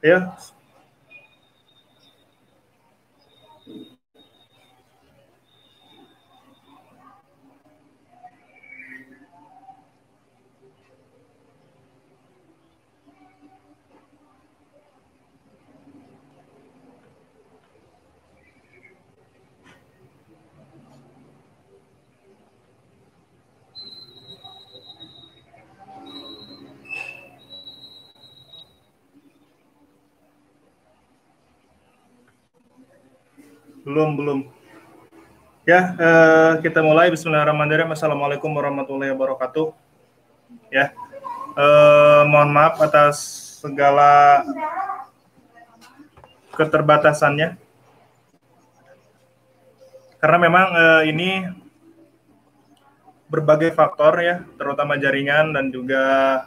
Ya, belum. Ya, kita mulai. Bismillahirrahmanirrahim. Assalamualaikum warahmatullahi wabarakatuh. Ya, mohon maaf atas segala keterbatasannya, karena memang ini berbagai faktor ya, terutama jaringan dan juga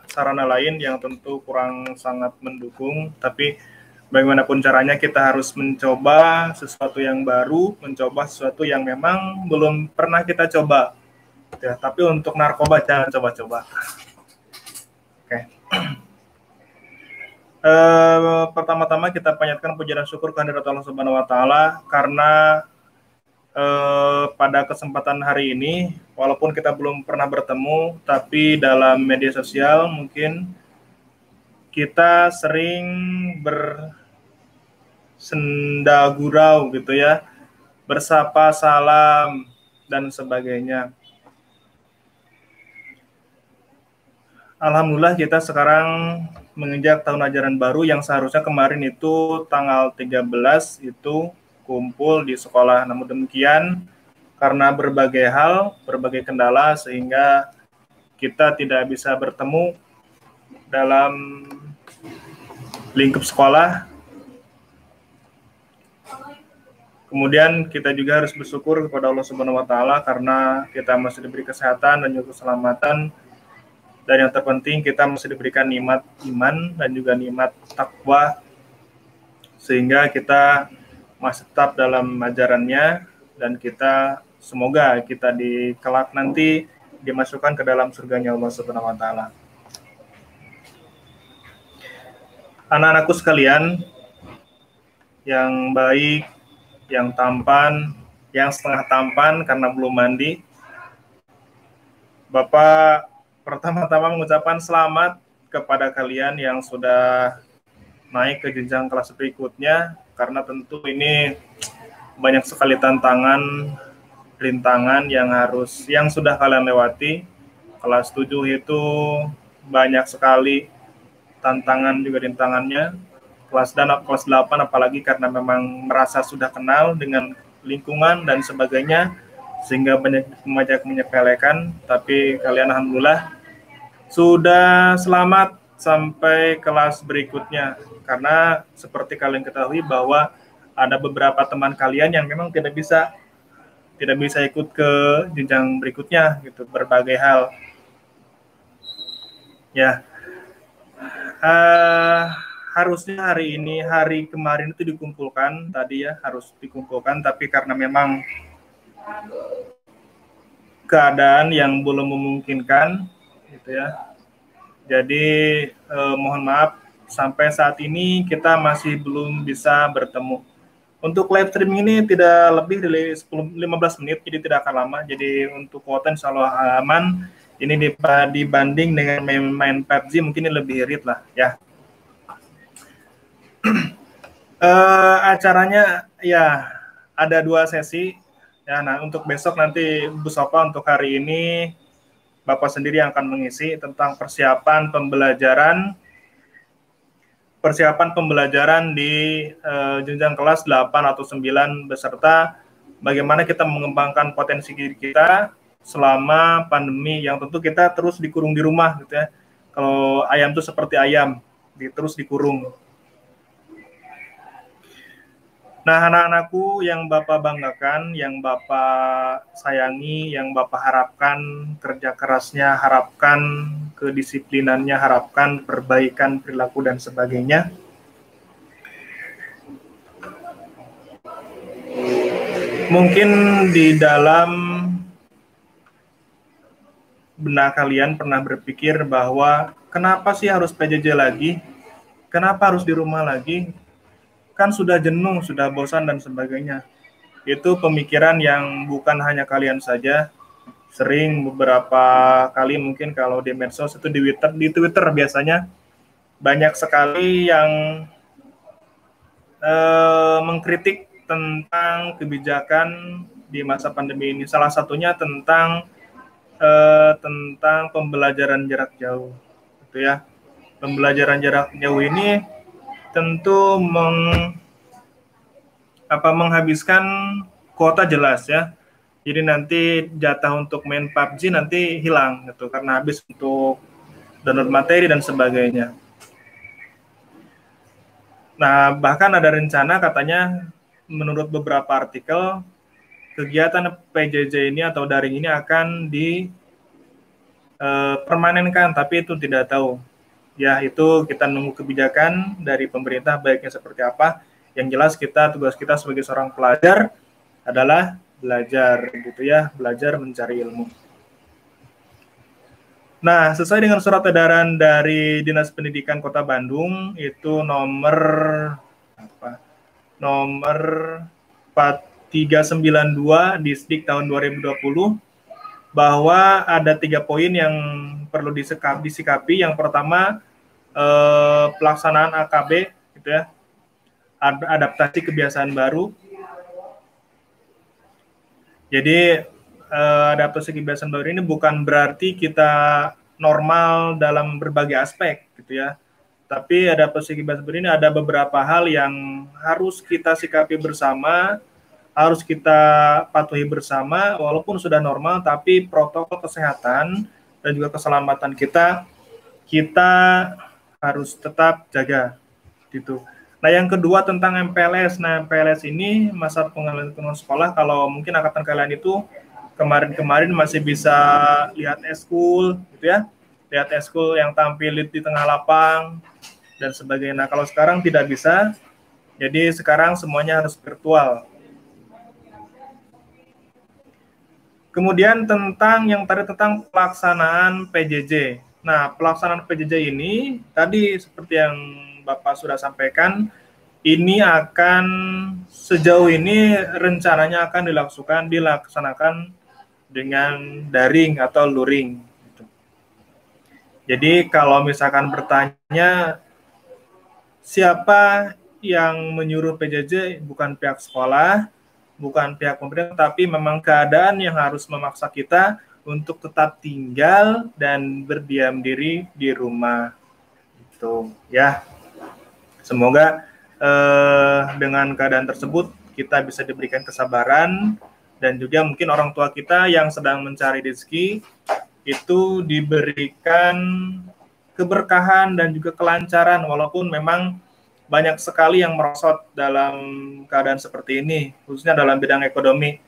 sarana lain yang tentu kurang sangat mendukung. Tapi bagaimanapun caranya kita harus mencoba sesuatu yang baru, mencoba sesuatu yang memang belum pernah kita coba. Ya, tapi untuk narkoba jangan coba-coba. Oke. Pertama-tama kita panjatkan puji dan syukur kehadirat Allah Subhanahu wa taala karena pada kesempatan hari ini, walaupun kita belum pernah bertemu, tapi dalam media sosial mungkin kita sering bersendagurau gitu ya, bersapa salam dan sebagainya. Alhamdulillah kita sekarang menginjak tahun ajaran baru yang seharusnya kemarin itu tanggal 13 itu kumpul di sekolah. Namun demikian, karena berbagai hal, berbagai kendala, sehingga kita tidak bisa bertemu dalam lingkup sekolah. Kemudian kita juga harus bersyukur kepada Allah Subhanahu wa taala karena kita masih diberi kesehatan dan juga keselamatan. Dan yang terpenting kita masih diberikan nikmat iman dan juga nikmat takwa, sehingga kita masih tetap dalam ajarannya, dan kita semoga kita di kelak nanti dimasukkan ke dalam surganya Allah Subhanahu wa taala. Anak-anakku sekalian yang baik, yang tampan, yang setengah tampan karena belum mandi, Bapak pertama-tama mengucapkan selamat kepada kalian yang sudah naik ke jenjang kelas berikutnya, karena tentu ini banyak sekali tantangan, rintangan yang sudah kalian lewati. Kelas 7 itu banyak sekali tantangan juga rintangannya. Kelas 8 apalagi karena memang merasa sudah kenal dengan lingkungan dan sebagainya, sehingga banyak menyepelekan. Tapi kalian alhamdulillah sudah selamat sampai kelas berikutnya, karena seperti kalian ketahui bahwa ada beberapa teman kalian yang memang tidak bisa ikut ke jenjang berikutnya gitu, berbagai hal ya. Harusnya hari kemarin itu dikumpulkan tadi ya, harus dikumpulkan, tapi karena memang keadaan yang belum memungkinkan gitu ya, jadi mohon maaf sampai saat ini kita masih belum bisa bertemu. Untuk live streaming ini tidak lebih dari 10-15 menit, jadi tidak akan lama. Jadi untuk kuota insya Allah aman. Ini dibanding dengan main PUBG mungkin ini lebih irit lah ya. Acaranya ya ada 2 sesi ya. Nah untuk besok nanti Bu Sopa, untuk hari ini Bapak sendiri yang akan mengisi tentang persiapan pembelajaran di jenjang kelas 8 atau 9 beserta bagaimana kita mengembangkan potensi diri kita selama pandemi, yang tentu kita terus dikurung di rumah gitu ya. Kalau ayam itu seperti ayam, terus dikurung. Nah, anak-anakku yang Bapak banggakan, yang Bapak sayangi, yang Bapak harapkan kerja kerasnya, harapkan kedisiplinannya, harapkan perbaikan perilaku dan sebagainya. Mungkin di dalam benak kalian pernah berpikir bahwa kenapa sih harus PJJ lagi? Kenapa harus di rumah lagi? Kan sudah jenuh, sudah bosan dan sebagainya. Itu pemikiran yang bukan hanya kalian saja, sering beberapa kali mungkin kalau di medsos itu di Twitter biasanya banyak sekali yang mengkritik tentang kebijakan di masa pandemi ini. Salah satunya tentang pembelajaran jarak jauh, gitu ya. Pembelajaran jarak jauh ini tentu menghabiskan kuota jelas ya. Jadi nanti jatah untuk main PUBG nanti hilang gitu karena habis untuk download materi dan sebagainya. Nah, bahkan ada rencana katanya menurut beberapa artikel kegiatan PJJ ini atau daring ini akan dipermanenkan, tapi itu tidak tahu. Ya, itu kita nunggu kebijakan dari pemerintah baiknya seperti apa. Yang jelas tugas kita sebagai seorang pelajar adalah belajar gitu ya, belajar mencari ilmu. Nah, sesuai dengan surat edaran dari Dinas Pendidikan Kota Bandung itu nomor 392 Disdik tahun 2020 bahwa ada 3 poin yang perlu disikapi. Yang pertama pelaksanaan AKB gitu ya, adaptasi kebiasaan baru. Jadi adaptasi kebiasaan baru ini bukan berarti kita normal dalam berbagai aspek gitu ya. Tapi adaptasi kebiasaan baru ini ada beberapa hal yang harus kita sikapi bersama, harus kita patuhi bersama, walaupun sudah normal, tapi protokol kesehatan dan juga keselamatan kita harus tetap jaga gitu. Nah, yang kedua tentang MPLS. Nah, MPLS ini masa pengalihan sekolah, kalau mungkin angkatan kalian itu kemarin masih bisa lihat eskul gitu ya, lihat eskul yang tampil di tengah lapang dan sebagainya. Nah, kalau sekarang tidak bisa, jadi sekarang semuanya harus virtual. Kemudian tentang pelaksanaan PJJ. Nah, pelaksanaan PJJ ini tadi seperti yang Bapak sudah sampaikan, ini akan sejauh ini rencananya akan dilaksanakan dengan daring atau luring. Jadi kalau misalkan bertanya siapa yang menyuruh PJJ, bukan pihak sekolah, bukan pihak pemerintah, tapi memang keadaan yang harus memaksa kita untuk tetap tinggal dan berdiam diri di rumah. Itu ya. Semoga dengan keadaan tersebut kita bisa diberikan kesabaran dan juga mungkin orang tua kita yang sedang mencari rezeki itu diberikan keberkahan dan juga kelancaran, walaupun memang banyak sekali yang merosot dalam keadaan seperti ini, khususnya dalam bidang ekonomi.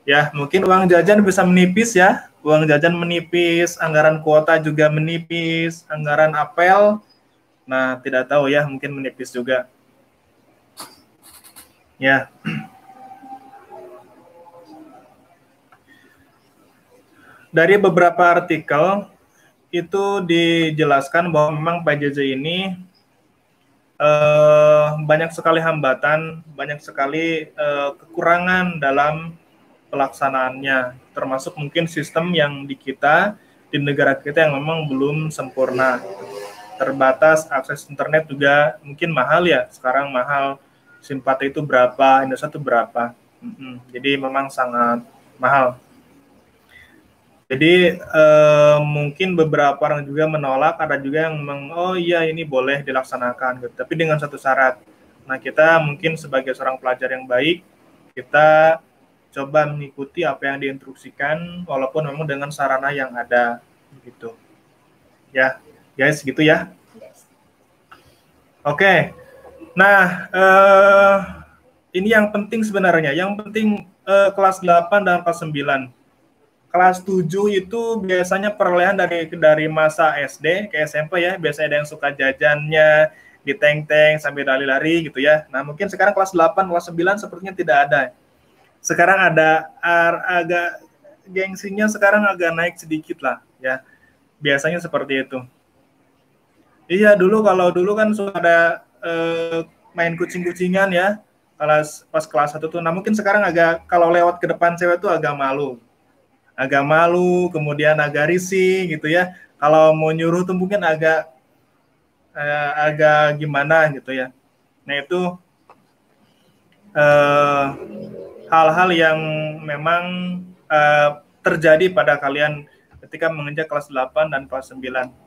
Ya, mungkin uang jajan bisa menipis ya, uang jajan menipis, anggaran kuota juga menipis, anggaran apel, nah tidak tahu ya, mungkin menipis juga. Ya. Dari beberapa artikel itu dijelaskan bahwa memang PJJ ini banyak sekali hambatan, banyak sekali kekurangan dalam pelaksanaannya, termasuk mungkin sistem yang di negara kita yang memang belum sempurna. Terbatas akses internet juga mungkin mahal ya, sekarang mahal. Simpati itu berapa, Indosat itu berapa. Jadi memang sangat mahal. Jadi mungkin beberapa orang juga menolak, ada juga yang oh iya ini boleh dilaksanakan, gitu. Tapi dengan satu syarat. Nah, kita mungkin sebagai seorang pelajar yang baik, kita coba mengikuti apa yang diinstruksikan, walaupun memang dengan sarana yang ada, gitu. Ya, guys, gitu ya. Oke. Nah, ini yang penting sebenarnya. Yang penting kelas 8 dan kelas 9. Kelas 7 itu biasanya perolehan dari masa SD ke SMP ya. Biasanya ada yang suka jajannya di tank-tank sambil lari-lari gitu ya. Nah, mungkin sekarang kelas 8, kelas 9 sepertinya tidak ada. Sekarang ada agak gengsinya sekarang agak naik sedikit lah ya. Biasanya seperti itu. Iya, kalau dulu kan sudah ada main kucing-kucingan ya. Pas kelas 1 tuh. Nah, mungkin sekarang agak kalau lewat ke depan cewek tuh agak malu. Agak malu, kemudian agak risih gitu ya. Kalau mau nyuruh tuh mungkin agak gimana gitu ya. Nah, itu hal-hal yang memang terjadi pada kalian ketika menginjak kelas 8 dan kelas 9.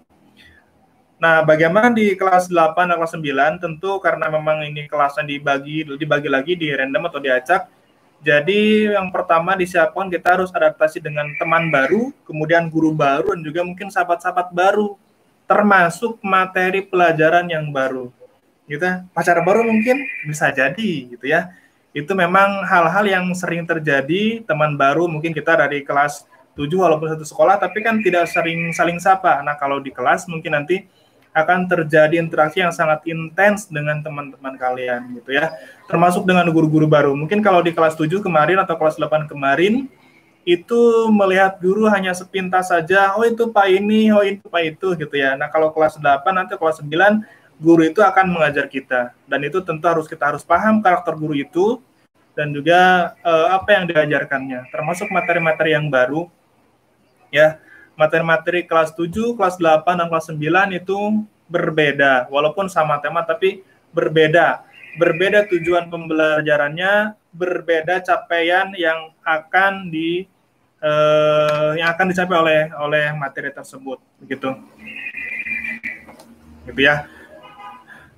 Nah, bagaimana di kelas 8 dan kelas 9? Tentu karena memang ini kelasnya dibagi lagi di random atau diacak. Jadi yang pertama disiapkan kita harus adaptasi dengan teman baru, kemudian guru baru, dan juga mungkin sahabat-sahabat baru, termasuk materi pelajaran yang baru. Gitu, pacar baru mungkin bisa jadi gitu ya. Itu memang hal-hal yang sering terjadi. Teman baru mungkin kita dari kelas 7 walaupun satu sekolah, tapi kan tidak sering saling sapa. Nah, kalau di kelas mungkin nanti akan terjadi interaksi yang sangat intens dengan teman-teman kalian gitu ya. Termasuk dengan guru-guru baru. Mungkin kalau di kelas 7 kemarin atau kelas 8 kemarin itu melihat guru hanya sepintas saja, oh itu Pak ini, oh itu Pak itu gitu ya. Nah, kalau kelas 8 nanti kelas 9 guru itu akan mengajar kita, dan itu tentu kita harus paham karakter guru itu dan juga apa yang diajarkannya, termasuk materi-materi yang baru ya. Materi-materi kelas 7, kelas 8, dan kelas 9 itu berbeda, walaupun sama tema tapi berbeda tujuan pembelajarannya, berbeda capaian yang akan dicapai oleh materi tersebut begitu ya.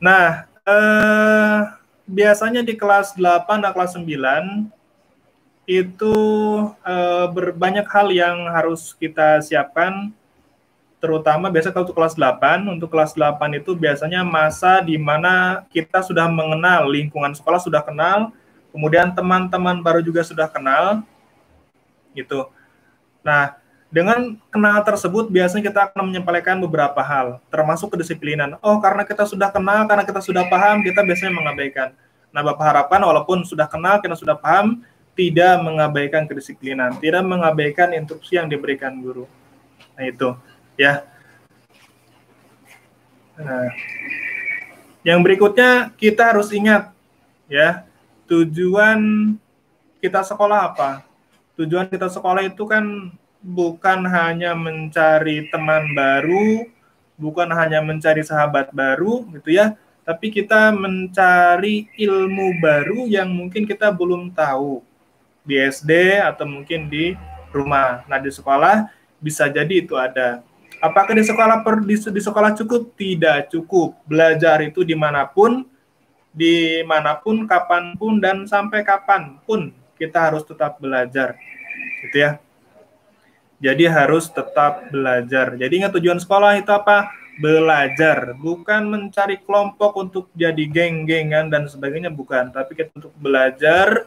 Nah, biasanya di kelas 8 dan kelas 9 itu berbanyak hal yang harus kita siapkan, terutama biasa kalau untuk kelas 8. Untuk kelas 8 itu biasanya masa di mana kita sudah mengenal lingkungan sekolah, sudah kenal, kemudian teman-teman baru juga sudah kenal, gitu. Nah, dengan kenal tersebut biasanya kita akan menyampaikan beberapa hal, termasuk kedisiplinan. Oh, karena kita sudah kenal, karena kita sudah paham, kita biasanya mengabaikan. Nah, Bapak harapkan walaupun sudah kenal, kita sudah paham, tidak mengabaikan kedisiplinan, tidak mengabaikan instruksi yang diberikan guru. Nah, itu ya. Nah, yang berikutnya kita harus ingat ya, tujuan kita sekolah apa? Tujuan kita sekolah itu kan bukan hanya mencari teman baru, bukan hanya mencari sahabat baru gitu ya, tapi kita mencari ilmu baru yang mungkin kita belum tahu di SD atau mungkin di rumah. Nah, di sekolah bisa jadi itu ada. Apakah di sekolah cukup? Tidak cukup. Belajar itu dimanapun, kapanpun, dan sampai kapanpun kita harus tetap belajar, gitu ya. Jadi harus tetap belajar. Jadi ingat tujuan sekolah itu apa? Belajar, bukan mencari kelompok untuk jadi geng-gengan dan sebagainya, bukan. Tapi kita untuk belajar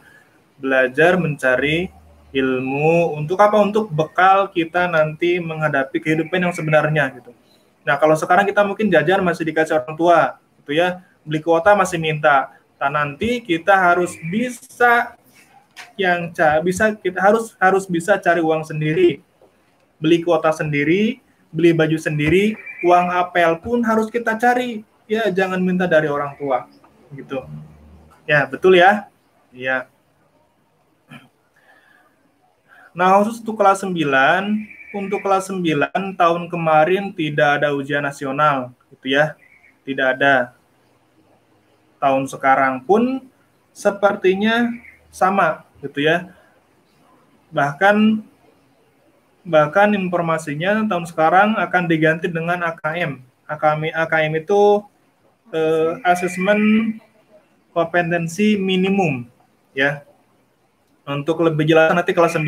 mencari ilmu untuk apa? Untuk bekal kita nanti menghadapi kehidupan yang sebenarnya gitu. Nah, kalau sekarang kita mungkin jajan masih dikasih orang tua gitu ya, beli kuota masih minta. Nah, nanti kita harus bisa kita harus bisa cari uang sendiri, beli kuota sendiri, beli baju sendiri, uang apel pun harus kita cari ya, jangan minta dari orang tua gitu ya. Betul ya. Iya. Nah, khusus untuk kelas 9 tahun kemarin tidak ada ujian nasional gitu ya. Tidak ada. Tahun sekarang pun sepertinya sama gitu ya. Bahkan informasinya tahun sekarang akan diganti dengan AKM. AKM itu asesmen kompetensi minimum ya. Untuk lebih jelas nanti kelas 9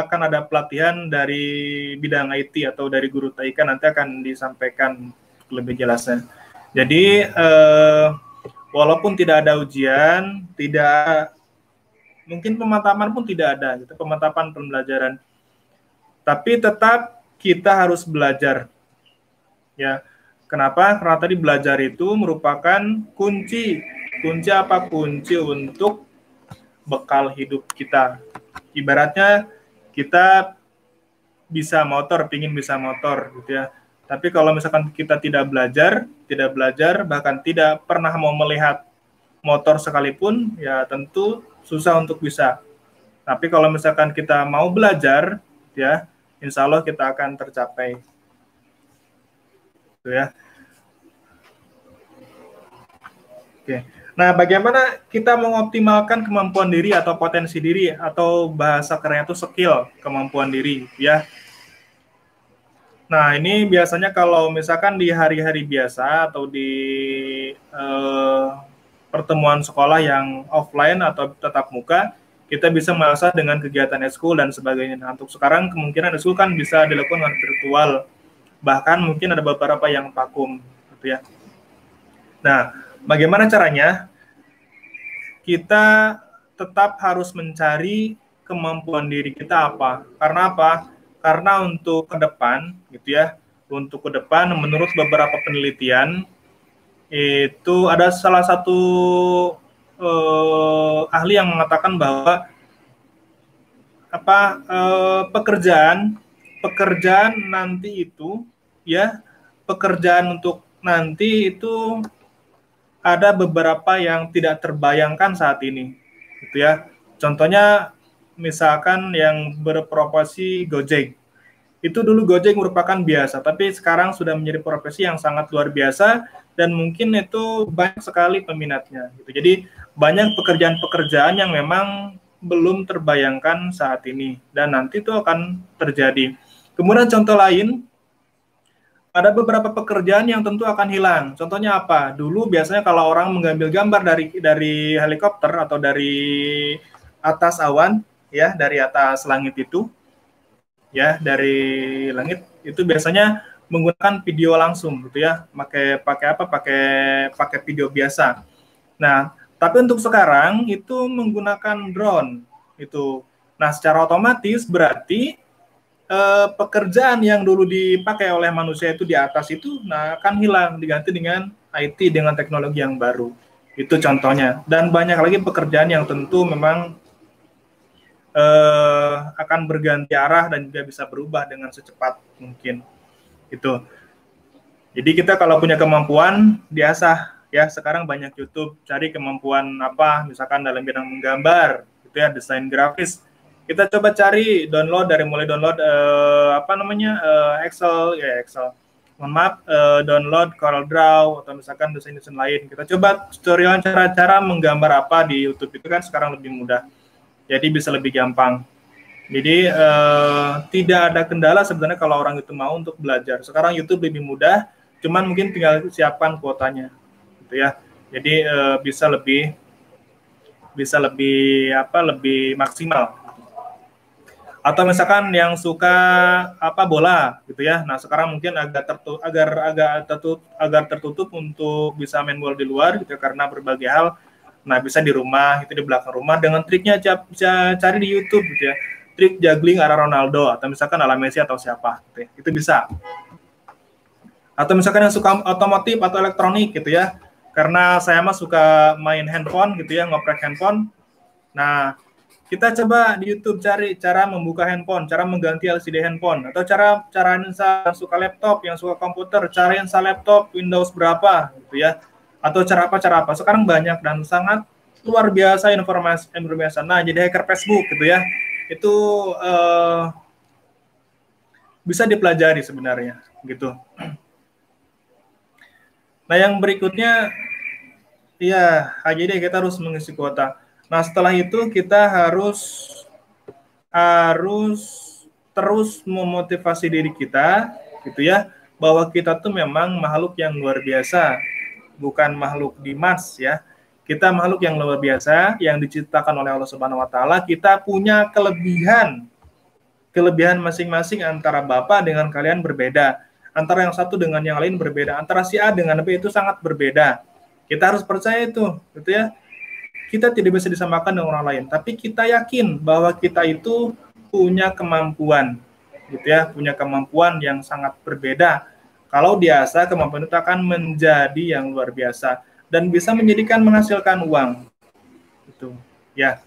akan ada pelatihan dari bidang IT atau dari guru TIK, nanti akan disampaikan lebih jelasnya. Jadi walaupun tidak ada ujian, mungkin pemantapan pun tidak ada, gitu, pemantapan pembelajaran, tapi tetap kita harus belajar. Ya, kenapa? Karena tadi belajar itu merupakan kunci apa? Kunci untuk bekal hidup kita. Ibaratnya kita pingin bisa motor gitu ya, Tapi kalau misalkan kita tidak belajar, bahkan tidak pernah mau melihat motor sekalipun, ya tentu susah untuk bisa. Tapi kalau misalkan kita mau belajar, ya insya Allah kita akan tercapai. Gitu ya. Oke. Nah, bagaimana kita mengoptimalkan kemampuan diri atau potensi diri, atau bahasa kerennya itu skill, kemampuan diri, ya. Nah, ini biasanya kalau misalkan di hari-hari biasa atau di pertemuan sekolah yang offline atau tetap muka, kita bisa mengasah dengan kegiatan eskul dan sebagainya. Nah, untuk sekarang kemungkinan eskul kan bisa dilakukan dengan virtual, bahkan mungkin ada beberapa yang vakum, gitu ya. Nah, bagaimana caranya? Kita tetap harus mencari kemampuan diri kita apa. Karena apa? Karena untuk ke depan, gitu ya, untuk ke depan menurut beberapa penelitian, itu ada salah satu ahli yang mengatakan bahwa pekerjaan nanti itu, ya, pekerjaan untuk nanti itu ada beberapa yang tidak terbayangkan saat ini, gitu ya. Contohnya misalkan yang berprofesi Gojek. Itu dulu Gojek merupakan biasa, tapi sekarang sudah menjadi profesi yang sangat luar biasa dan mungkin itu banyak sekali peminatnya, gitu. Jadi banyak pekerjaan-pekerjaan yang memang belum terbayangkan saat ini dan nanti itu akan terjadi. Kemudian contoh lain, ada beberapa pekerjaan yang tentu akan hilang. Contohnya apa? Dulu biasanya kalau orang mengambil gambar dari helikopter atau dari atas awan, ya, dari atas langit itu, ya, dari langit itu biasanya menggunakan video langsung, gitu ya. Pakai video biasa. Nah, tapi untuk sekarang itu menggunakan drone itu. Nah, secara otomatis berarti pekerjaan yang dulu dipakai oleh manusia itu di atas itu, nah, akan hilang, diganti dengan IT, dengan teknologi yang baru. Itu contohnya. Dan banyak lagi pekerjaan yang tentu memang akan berganti arah dan juga bisa berubah dengan secepat mungkin. Itu. Jadi kita kalau punya kemampuan, diasah. Ya, sekarang banyak YouTube, cari kemampuan apa, misalkan dalam bidang menggambar, gitu ya, desain grafis. Kita coba cari mulai download Excel, ya Excel. Mohon maaf, download CorelDRAW atau misalkan desain-desain lain. Kita coba tutorial cara-cara menggambar apa di YouTube, itu kan sekarang lebih mudah. Jadi bisa lebih gampang. Jadi tidak ada kendala sebenarnya kalau orang itu mau untuk belajar. Sekarang YouTube lebih mudah, cuman mungkin tinggal siapkan kuotanya, gitu ya. Jadi bisa lebih maksimal. Atau misalkan yang suka bola, gitu ya. Nah, sekarang mungkin agak tertutup untuk bisa main bola di luar, gitu ya, karena berbagai hal. Nah, bisa di rumah, itu di belakang rumah dengan triknya bisa cari di YouTube, gitu ya. Trik juggling ala Ronaldo atau misalkan ala Messi atau siapa, gitu ya. Itu bisa. Atau misalkan yang suka otomotif atau elektronik, gitu ya. Karena saya mah suka main handphone, gitu ya, ngoprek handphone. Nah, kita coba di YouTube cari cara membuka handphone, cara mengganti LCD handphone, atau cara yang suka laptop, yang suka komputer, cara install laptop Windows berapa, gitu ya, atau cara apa. Sekarang banyak dan sangat luar biasa informasi. Nah, jadi hacker Facebook, gitu ya, itu bisa dipelajari sebenarnya, gitu. Nah, yang berikutnya, ya, jadi kita harus mengisi kuota. Nah, setelah itu kita harus terus memotivasi diri kita, gitu ya, bahwa kita tuh memang makhluk yang luar biasa, bukan makhluk di Mars, ya. Kita makhluk yang luar biasa yang diciptakan oleh Allah Subhanahu wa taala. Kita punya kelebihan masing-masing, antara Bapak dengan kalian berbeda, antara yang satu dengan yang lain berbeda, antara si A dengan B itu sangat berbeda. Kita harus percaya itu, gitu ya. Kita tidak bisa disamakan dengan orang lain, tapi kita yakin bahwa kita itu punya kemampuan, gitu ya, punya kemampuan yang sangat berbeda. Kalau diasah, kemampuan itu akan menjadi yang luar biasa dan bisa menghasilkan uang, gitu ya.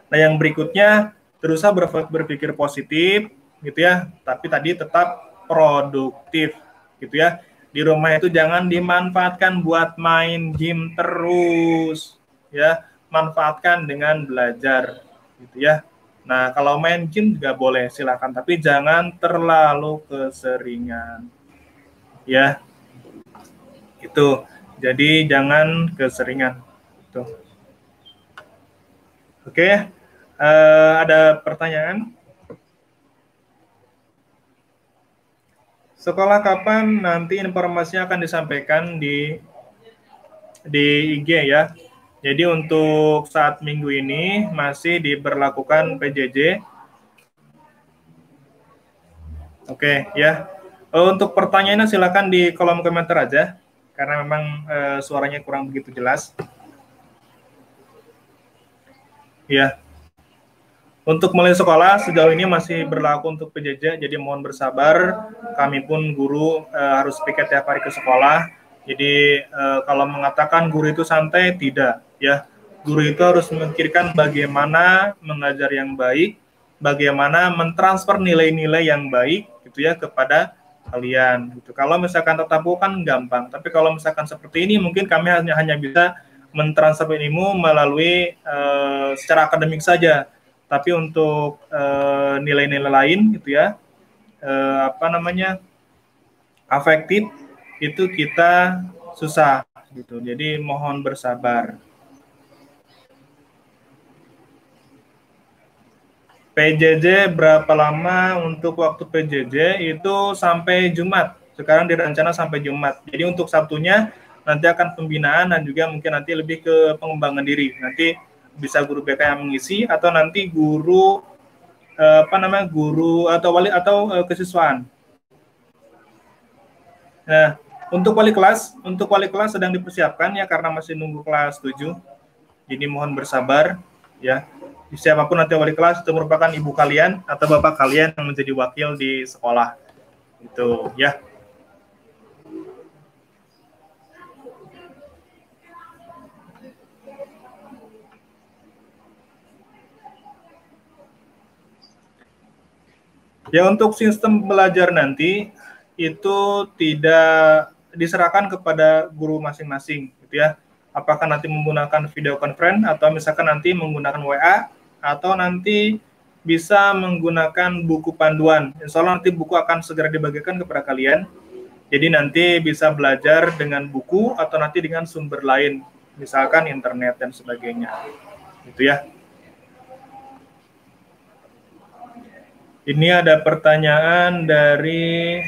Nah, yang berikutnya, berusaha berpikir positif, gitu ya, tapi tadi tetap produktif, gitu ya. Di rumah itu jangan dimanfaatkan buat main game terus, ya. Manfaatkan dengan belajar, gitu ya. Nah, kalau main game juga boleh, silakan, tapi jangan terlalu keseringan, ya. Itu. Jadi jangan keseringan. Tuh. Oke, ada pertanyaan? Sekolah kapan nanti informasinya akan disampaikan di IG ya. Jadi untuk saat minggu ini masih diberlakukan PJJ. Oke ya. Untuk pertanyaannya silakan di kolom komentar aja karena memang suaranya kurang begitu jelas. Ya. Untuk mulai sekolah sejauh ini masih berlaku untuk PJJ, jadi mohon bersabar. Kami pun guru harus piket tiap hari ke sekolah. Jadi kalau mengatakan guru itu santai, tidak ya. Guru itu harus memikirkan bagaimana mengajar yang baik, bagaimana mentransfer nilai-nilai yang baik gitu ya kepada kalian. Gitu. Kalau misalkan tatap muka kan gampang, tapi kalau misalkan seperti ini mungkin kami hanya bisa mentransfer ilmu melalui secara akademik saja. Tapi untuk nilai-nilai lain gitu ya, afektif itu kita susah gitu. Jadi mohon bersabar. PJJ berapa lama untuk waktu PJJ itu sampai Jumat. Sekarang direncana sampai Jumat. Jadi untuk Sabtunya nanti akan pembinaan dan juga mungkin nanti lebih ke pengembangan diri. Nanti bisa guru BK yang mengisi atau nanti guru guru atau wali atau kesiswaan. Nah, untuk wali kelas sedang dipersiapkan ya karena masih nunggu kelas 7. Jadi mohon bersabar ya. Siapapun nanti wali kelas itu merupakan ibu kalian atau bapak kalian yang menjadi wakil di sekolah. Itu ya. Ya untuk sistem belajar nanti itu tidak diserahkan kepada guru masing-masing gitu ya. Apakah nanti menggunakan video conference atau misalkan nanti menggunakan WA atau nanti bisa menggunakan buku panduan. Insya Allah nanti buku akan segera dibagikan kepada kalian. Jadi nanti bisa belajar dengan buku atau nanti dengan sumber lain, misalkan internet dan sebagainya. Gitu ya. Ini ada pertanyaan dari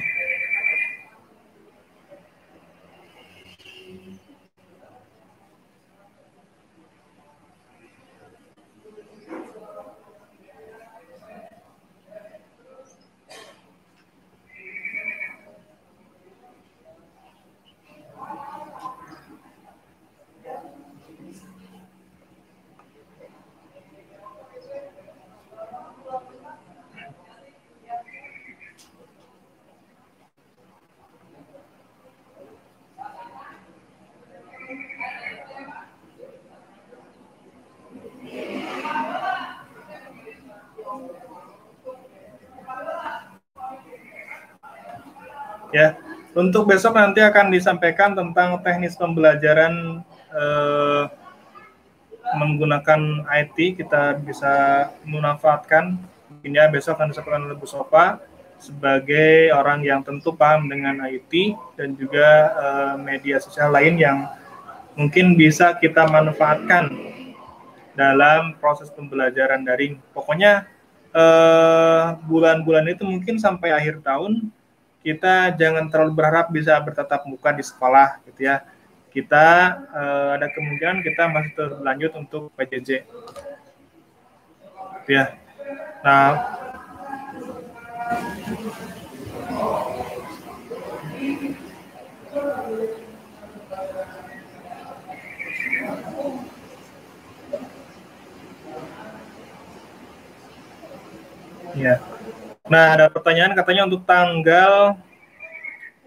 ya, untuk besok nanti akan disampaikan tentang teknis pembelajaran menggunakan IT. Kita bisa memanfaatkan. Mungkin ya besok akan disampaikan oleh Bu Sofa sebagai orang yang tentu paham dengan IT dan juga media sosial lain yang mungkin bisa kita manfaatkan dalam proses pembelajaran daring. Pokoknya bulan-bulan itu mungkin sampai akhir tahun kita jangan terlalu berharap bisa bertatap muka di sekolah gitu ya. Kita ada kemungkinan kita masih terus berlanjut untuk PJJ. Gitu ya. Nah, ya. Nah, ada pertanyaan katanya untuk tanggal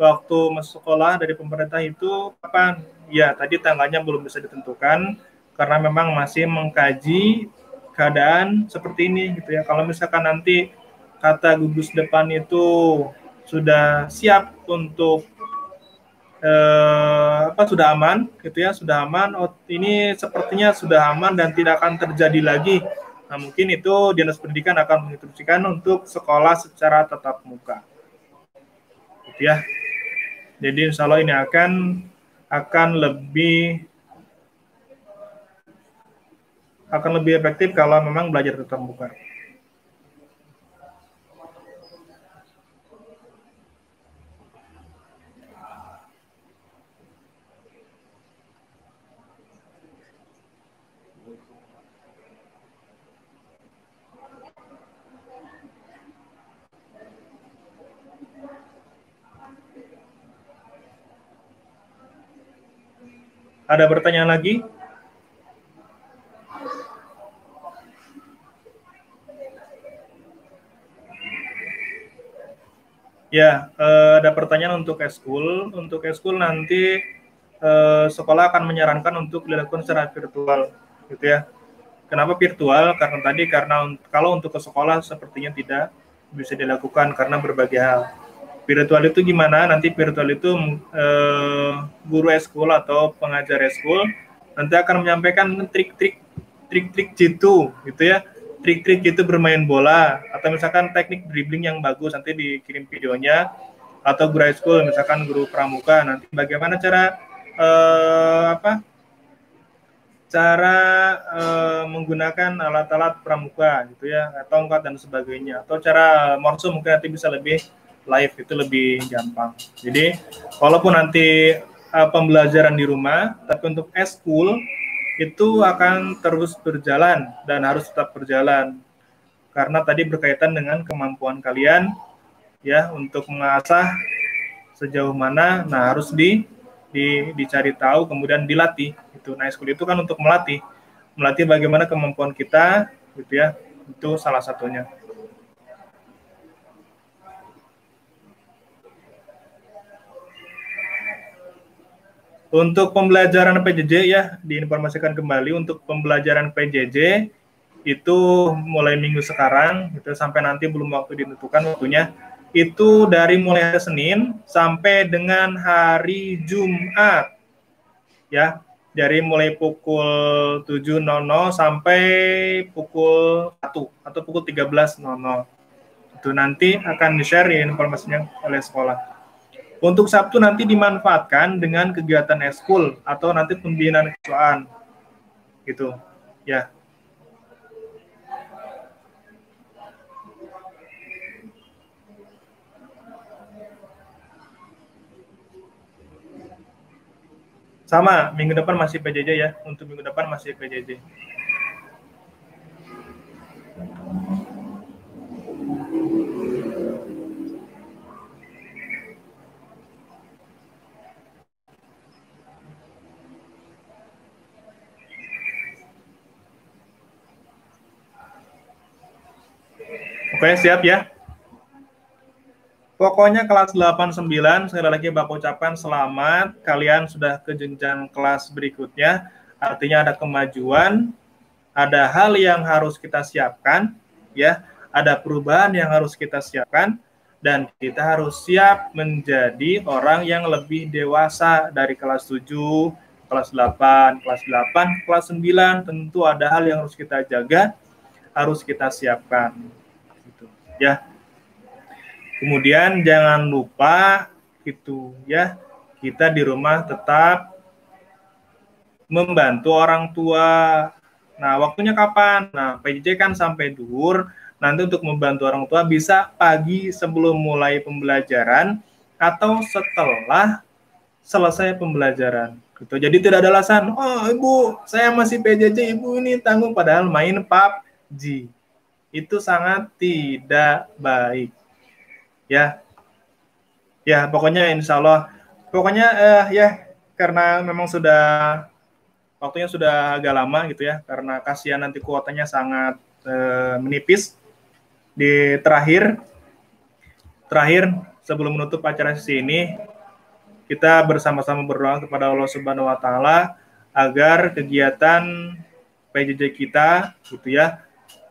waktu masuk sekolah dari pemerintah itu kapan? Ya, tadi tanggalnya belum bisa ditentukan karena memang masih mengkaji keadaan seperti ini gitu ya. Kalau misalkan nanti kata gugus depan itu sudah siap untuk sudah aman gitu ya, sudah aman. Oh, ini sepertinya sudah aman dan tidak akan terjadi lagi. Nah, mungkin itu Dinas Pendidikan akan menginstruksikan untuk sekolah secara tatap muka. Gitu ya. Jadi insya Allah ini akan lebih efektif kalau memang belajar tatap muka. Ada pertanyaan lagi? Ya, ada pertanyaan untuk eskul. Untuk eskul nanti sekolah akan menyarankan untuk dilakukan secara virtual, gitu ya. Kenapa virtual? Karena kalau untuk ke sekolah sepertinya tidak bisa dilakukan karena berbagai hal. Virtual itu gimana? Nanti virtual itu guru eskul atau pengajar eskul nanti akan menyampaikan trik-trik jitu, gitu ya. Trik-trik itu bermain bola atau misalkan teknik dribbling yang bagus nanti dikirim videonya, atau guru high school misalkan guru pramuka nanti bagaimana cara menggunakan alat-alat pramuka gitu ya, tongkat dan sebagainya, atau cara morsu mungkin nanti bisa lebih live, itu lebih gampang. Jadi walaupun nanti pembelajaran di rumah, tapi untuk eskul itu akan terus berjalan dan harus tetap berjalan karena tadi berkaitan dengan kemampuan kalian ya untuk mengasah sejauh mana. Nah, harus dicari tahu kemudian dilatih itu. Nah, eskul itu kan untuk melatih bagaimana kemampuan kita gitu ya. Itu salah satunya. Untuk pembelajaran PJJ ya, diinformasikan kembali untuk pembelajaran PJJ itu mulai minggu sekarang itu sampai nanti belum waktu ditentukan waktunya. Itu dari mulai hari Senin sampai dengan hari Jumat. Ya, dari mulai pukul 7.00 sampai pukul 1 atau pukul 13.00. Itu nanti akan di-share informasinya oleh sekolah. Untuk Sabtu nanti dimanfaatkan dengan kegiatan eskul atau nanti pembinaan kesiswaan gitu ya. Sama, minggu depan masih PJJ ya. Untuk minggu depan masih PJJ. Oke, siap ya. Pokoknya kelas 8-9, sekali lagi Bapak ucapkan selamat, kalian sudah ke jenjang kelas berikutnya, artinya ada kemajuan, ada hal yang harus kita siapkan, ya, ada perubahan yang harus kita siapkan, dan kita harus siap menjadi orang yang lebih dewasa dari kelas 7, kelas 8, kelas 9, tentu ada hal yang harus kita jaga, harus kita siapkan. Gitu, ya. Kemudian jangan lupa gitu ya, kita di rumah tetap membantu orang tua. Nah, waktunya kapan? Nah, PJJ kan sampai duhur. Nanti untuk membantu orang tua bisa pagi sebelum mulai pembelajaran atau setelah selesai pembelajaran. Gitu. Jadi tidak ada alasan, oh ibu, saya masih PJJ, ibu ini tanggung, padahal main PUBG. Itu sangat tidak baik. Ya pokoknya insya Allah pokoknya ya karena memang waktunya sudah agak lama gitu ya, karena kasihan nanti kuotanya sangat menipis. Di terakhir sebelum menutup acara sesi ini, kita bersama-sama berdoa kepada Allah Subhanahu wa taala agar kegiatan PJJ kita gitu ya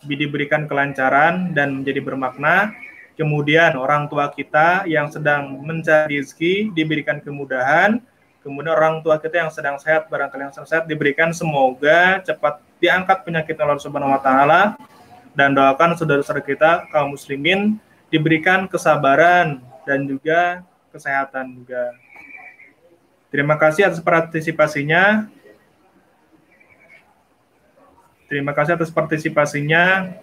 diberikan kelancaran dan menjadi bermakna, kemudian orang tua kita yang sedang mencari rezeki diberikan kemudahan, kemudian orang tua kita yang sedang sehat, barangkali yang sedang sehat diberikan semoga cepat diangkat penyakit Allah Subhanahu wa taala, dan doakan saudara-saudara kita kaum muslimin diberikan kesabaran dan juga kesehatan juga. Terima kasih atas partisipasinya. Terima kasih atas partisipasinya.